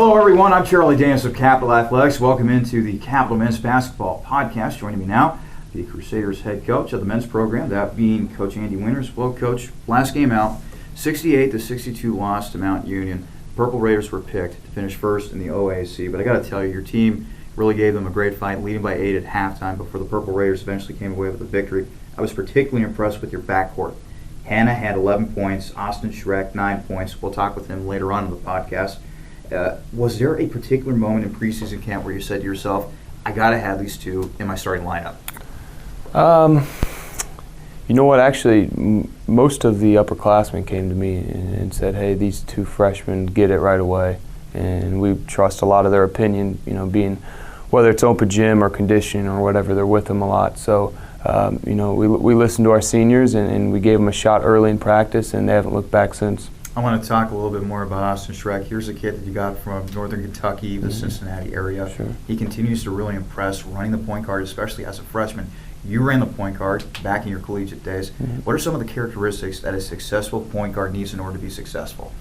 Hello, everyone. I'm Charlie Danis of Capital Athletics. Welcome into the Capital Men's Basketball Podcast. Joining me now, the Crusaders head coach of the men's program, that being Coach Andy Winters. Well, Coach, last game out, 68-62 loss to Mount Union. Purple Raiders were picked to finish first in the OAC, but I got to tell you, your team really gave them a great fight, leading by 8 at halftime before the Purple Raiders eventually came away with a victory. I was particularly impressed with your backcourt. Hannah had 11 points, Austin Schreck 9 points. We'll talk with him later on in the podcast. Was there a particular moment in preseason camp where you said to yourself, I got to have these two in my starting lineup? You know what, actually, most of the upperclassmen came to me and said, hey, these two freshmen get it right away. And we trust a lot of their opinion, being whether it's open gym or conditioning or whatever, they're with them a lot. So, we listened to our seniors and we gave them a shot early in practice, and they haven't looked back since. I want to talk a little bit more about Austin Schreck. Here's a kid that you got from northern Kentucky, the Cincinnati area. Sure. He continues to really impress running the point guard, especially as a freshman. You ran the point guard back in your collegiate days. What are some of the characteristics that a successful point guard needs in order to be successful?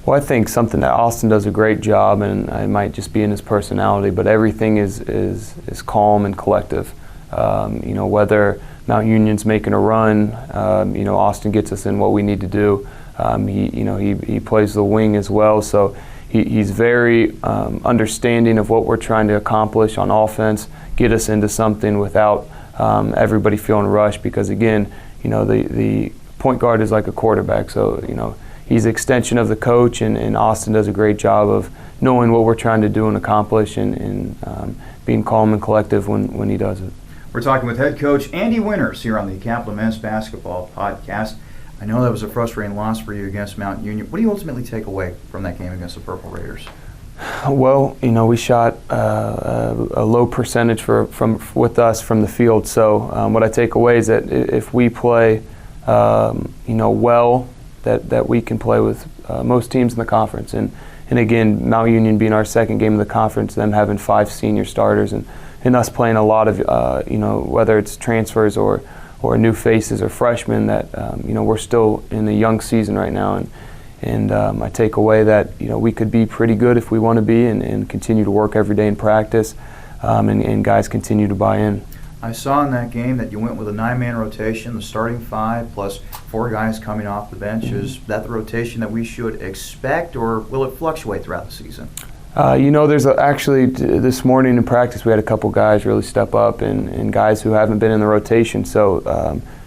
Well, I think something that Austin does a great job, and it might just be in his personality, but everything is calm and collective. Whether Mount Union's making a run, Austin gets us in what we need to do. He plays the wing as well, so he's very understanding of what we're trying to accomplish on offense, get us into something without everybody feeling rushed, because again, the point guard is like a quarterback, so he's an extension of the coach, and Austin does a great job of knowing what we're trying to do and accomplish, and being calm and collective when he does it. We're talking with head coach Andy Winters here on the Capital Men's Basketball Podcast. I know that was a frustrating loss for you against Mount Union. What do you ultimately take away from that game against the Purple Raiders? Well, we shot a low percentage with us from the field. So what I take away is that if we play, well, that we can play with most teams in the conference. And again, Mount Union being our second game of the conference, them having 5 senior starters, and us playing a lot of, whether it's transfers or new faces or freshmen, that we're still in a young season right now, and I take away that we could be pretty good if we want to be, and continue to work every day in practice, and guys continue to buy in. I saw in that game that you went with a 9-man rotation, the starting 5 plus 4 guys coming off the bench. Is that the rotation that we should expect, or will it fluctuate throughout the season? There's actually this morning in practice we had a couple guys really step up, and guys who haven't been in the rotation. So,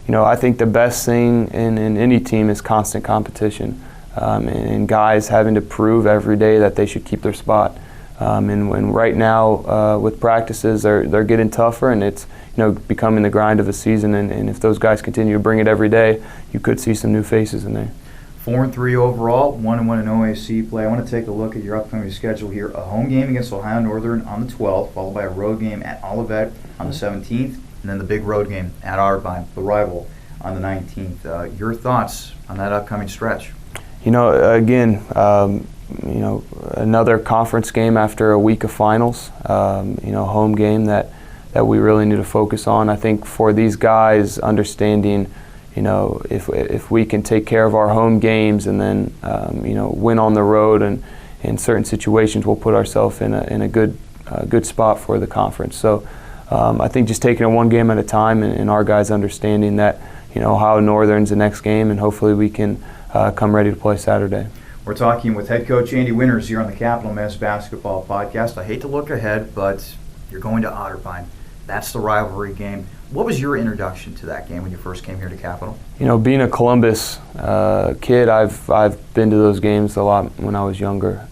I think the best thing in any team is constant competition, and guys having to prove every day that they should keep their spot. And when right now with practices, they're getting tougher, and it's becoming the grind of a season. And if those guys continue to bring it every day, you could see some new faces in there. 4-3 overall, 1-1 in OAC play. I want to take a look at your upcoming schedule here. A home game against Ohio Northern on the 12th, followed by a road game at Olivet on the 17th, and then the big road game at Arbine, the rival, on the 19th. Your thoughts on that upcoming stretch? Another conference game after a week of finals. Home game that we really need to focus on. I think for these guys, understanding if we can take care of our home games and then win on the road, and in certain situations we'll put ourselves in a good spot for the conference. So I think just taking it one game at a time, and our guys understanding that Ohio Northern's the next game, and hopefully we can come ready to play Saturday. We're talking with head coach Andy Winters here on the Capital Men's Basketball Podcast. I hate to look ahead, but you're going to Otterbein. That's the rivalry game. What was your introduction to that game when you first came here to Capital? Being a Columbus kid, I've been to those games a lot when I was younger.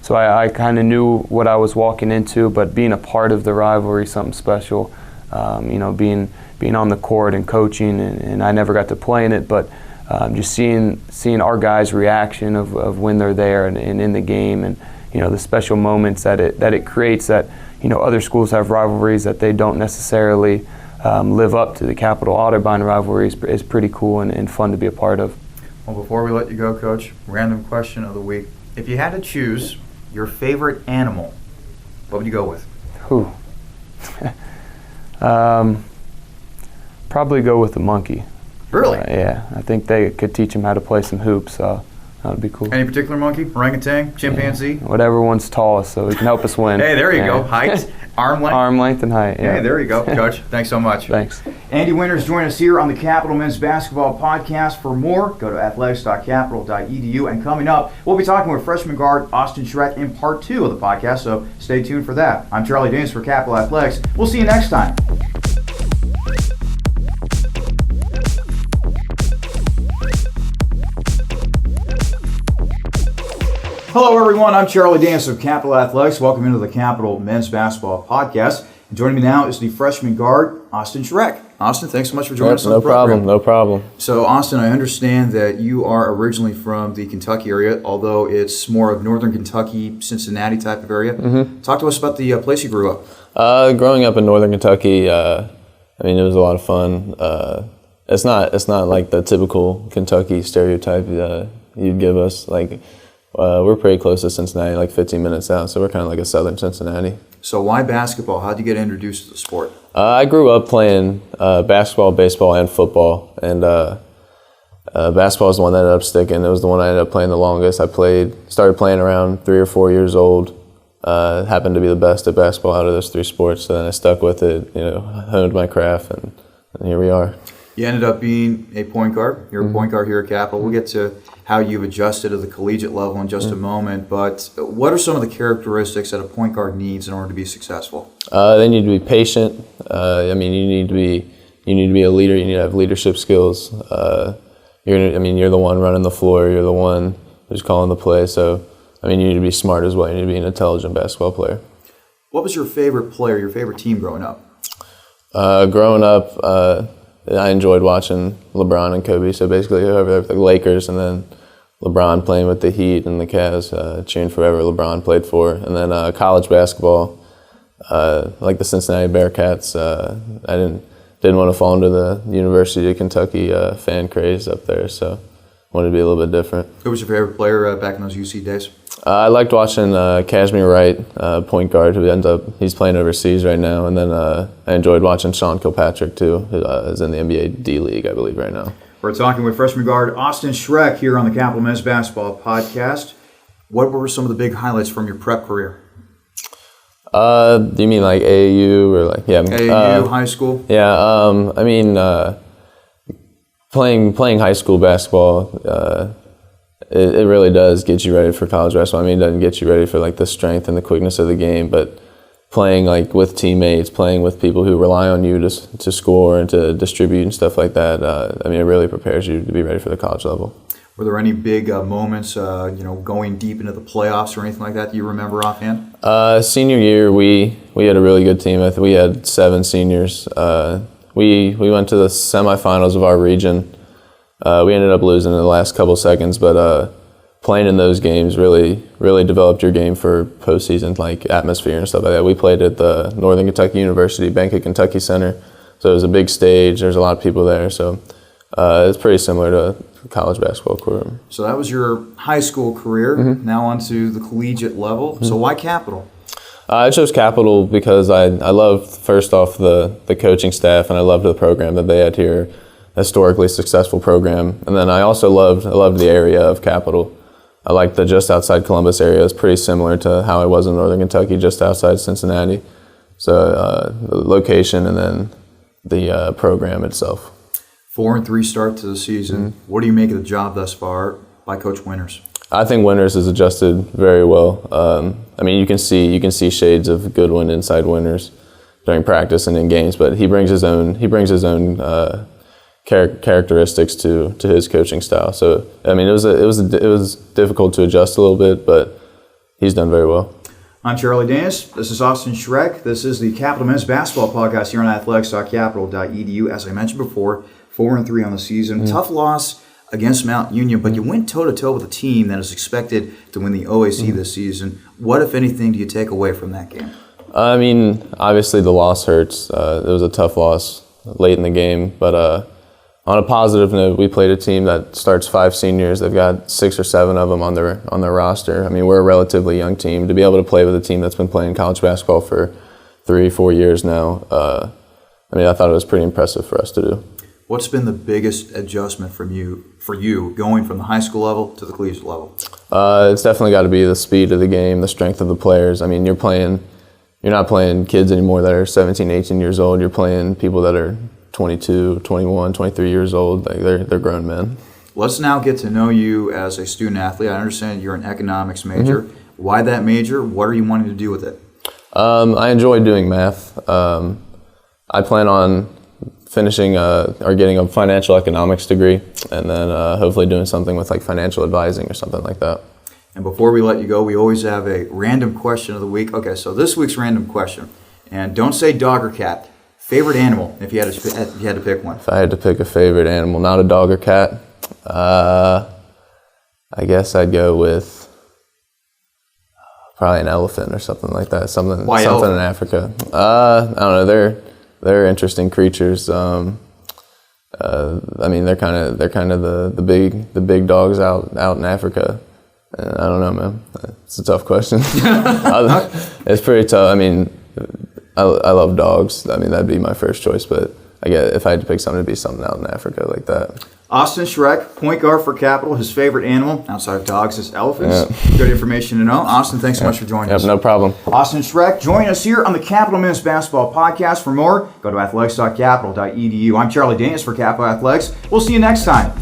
So I kind of knew what I was walking into, but being a part of the rivalry, something special. Being on the court and coaching, and I never got to play in it, but just seeing our guys' reaction of when they're there and in the game, and the special moments that it creates, that other schools have rivalries that they don't necessarily live up to. The Capital Otterbein rivalry is pretty cool and fun to be a part of. Well, before we let you go, Coach, random question of the week. If you had to choose your favorite animal, what would you go with? Probably go with the monkey. Really? Yeah, I think they could teach him how to play some hoops. That would be cool. Any particular monkey? Orangutan? Chimpanzee? Yeah. Whatever one's tallest, so he can help us win. Hey, there you go. Height? Arm length? Arm length and height, yeah. Hey, there you go. Coach, thanks so much. Thanks. Andy Winters join us here on the Capital Men's Basketball Podcast. For more, go to athletics.capital.edu. And coming up, we'll be talking with freshman guard Austin Schreck in part 2 of the podcast, so stay tuned for that. I'm Charlie Danis for Capital Athletics. We'll see you next time. Hello, everyone. I'm Charlie Danis of Capital Athletics. Welcome into the Capital Men's Basketball Podcast. And joining me now is the freshman guard, Austin Schreck. Austin, thanks so much for joining us on the program. No problem. So, Austin, I understand that you are originally from the Kentucky area, although it's more of northern Kentucky, Cincinnati type of area. Mm-hmm. Talk to us about the place you grew up. Growing up in northern Kentucky, it was a lot of fun. It's not like the typical Kentucky stereotype you'd give us. We're pretty close to Cincinnati, like 15 minutes out, so we're kind of like a southern Cincinnati. So why basketball? How did you get introduced to the sport? I grew up playing basketball, baseball, and football, and basketball was the one that ended up sticking. It was the one I ended up playing the longest. Started playing around 3 or 4 years old. Happened to be the best at basketball out of those 3 sports, so then I stuck with it, honed my craft, and here we are. You ended up being a point guard. You're a point guard here at Capital. We'll get to how you've adjusted at the collegiate level in just a moment, but what are some of the characteristics that a point guard needs in order to be successful? They need to be patient. You need to be a leader. You need to have leadership skills. You're the one running the floor. You're the one who's calling the play. So, you need to be smart as well. You need to be an intelligent basketball player. What was your favorite player, your favorite team growing up? I enjoyed watching LeBron and Kobe. So basically, the Lakers, and then LeBron playing with the Heat and the Cavs, cheering for whoever LeBron played for. And then college basketball, like the Cincinnati Bearcats. I didn't want to fall into the University of Kentucky fan craze up there, so wanted to be a little bit different. Who was your favorite player back in those UC days? I liked watching Kashmir Wright, point guard, he's playing overseas right now. And then I enjoyed watching Sean Kilpatrick, too, who is in the NBA D-League, I believe, right now. We're talking with freshman guard Austin Schreck here on the Capital Men's Basketball Podcast. What were some of the big highlights from your prep career? Do you mean like AAU or like, yeah? AAU, high school? Yeah, playing high school basketball, it really does get you ready for college basketball. It doesn't get you ready for like the strength and the quickness of the game, but playing like with teammates, playing with people who rely on you to score and to distribute and stuff like that, it really prepares you to be ready for the college level. Were there any big moments, going deep into the playoffs or anything like that you remember offhand? Senior year, we had a really good team. I think we had 7 seniors. We went to the semifinals of our region. We ended up losing in the last couple seconds, but playing in those games really developed your game for postseason, like atmosphere and stuff like that. We played at the Northern Kentucky University Bank of Kentucky Center, so it was a big stage. There's a lot of people there, so it's pretty similar to college basketball career. So that was your high school career. Mm-hmm. Now on to the collegiate level. Mm-hmm. So why Capital? I chose Capital because I loved, first off, the coaching staff, and I loved the program that they had here, historically successful program. And then I also loved the area of Capital. I liked the just outside Columbus area. It's pretty similar to how I was in Northern Kentucky, just outside Cincinnati. So the location and then the program itself. 4-3 start to the season. Mm-hmm. What do you make of the job thus far by Coach Winters? I think Winters has adjusted very well. You can see shades of Goodwin inside Winters during practice and in games, but he brings his own characteristics to his coaching style. So it was difficult to adjust a little bit, but he's done very well. I'm Charlie Danis. This is Austin Schreck. This is the Capital Men's Basketball Podcast here on athletics.capital.edu. As I mentioned before, 4-3 on the season. Mm-hmm. Tough loss against Mount Union, but you went toe-to-toe with a team that is expected to win the OAC this season. What, if anything, do you take away from that game? Obviously the loss hurts. It was a tough loss late in the game, but on a positive note, we played a team that starts 5 seniors. They've got 6 or 7 of them on their roster. We're a relatively young team. To be able to play with a team that's been playing college basketball for 3-4 years now, I thought it was pretty impressive for us to do. What's been the biggest adjustment for you going from the high school level to the collegiate level? It's definitely got to be the speed of the game, the strength of the players. I mean, you're not playing kids anymore that are 17, 18 years old. You're playing people that are 22, 21, 23 years old. Like they're grown men. Let's now get to know you as a student athlete. I understand you're an economics major. Mm-hmm. Why that major? What are you wanting to do with it? I enjoy doing math. I plan on finishing or getting a financial economics degree, and then hopefully doing something with like financial advising or something like that. And before we let you go, we always have a random question of the week. Okay, so this week's random question, and don't say dog or cat. Favorite animal, if you had to pick one. If I had to pick a favorite animal, not a dog or cat, I guess I'd go with probably an elephant or something like that. Something elephant? in Africa. I don't know. They're interesting creatures. I mean, they're kind of the big dogs out in Africa. And I don't know, man. It's a tough question. It's pretty tough. I mean, I love dogs. I mean, that'd be my first choice. But if I had to pick something, it'd be something out in Africa like that. Austin Schreck, point guard for Capital. His favorite animal outside of dogs is elephants. Yeah. Good information to know. Austin, thanks so much for joining us. No problem. Austin Schreck, join us here on the Capital Men's Basketball Podcast. For more, go to athletics.capital.edu. I'm Charlie Danis for Capital Athletics. We'll see you next time.